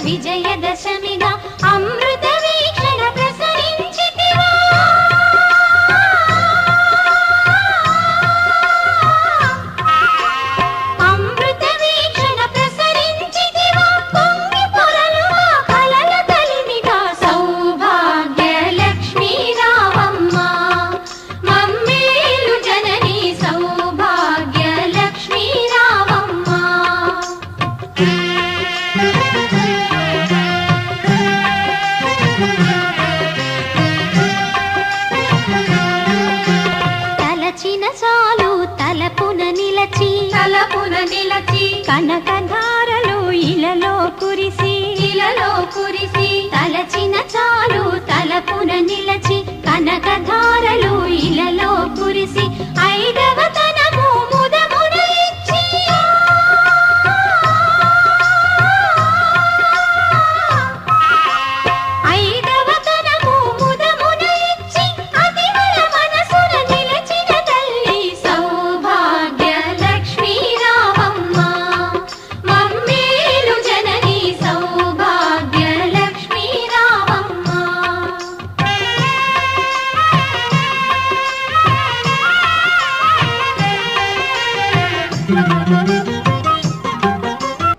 విజయదశమిగా అమృత వీక్షణ ప్రసరించితివా అమృత వీక్షణ ప్రసరించితివా పొంగి పొరలుగా కలల కలిమిగా సౌభాగ్య లక్ష్మీ రావమ్మ మమ్మేలు జనని సౌభాగ్య లక్ష్మీ రావమ్మ తలచిన చాలు తలపున నిలచి కనకధారలు ఇలలో కురిసి తలచిన చాలు తలపున నిలచి కనకధారలు ఇలలో కురిసి ఐదవ తనము ముదమున ఇచ్చి ఐదవ తనము ముదమున ఇచ్చి అతివల మనసున నిలచిన తల్లి సౌభాగ్య లక్ష్మీ రావమ్మ మమ్మేలు జనని సౌభాగ్య లక్ష్మీ రావమ్మ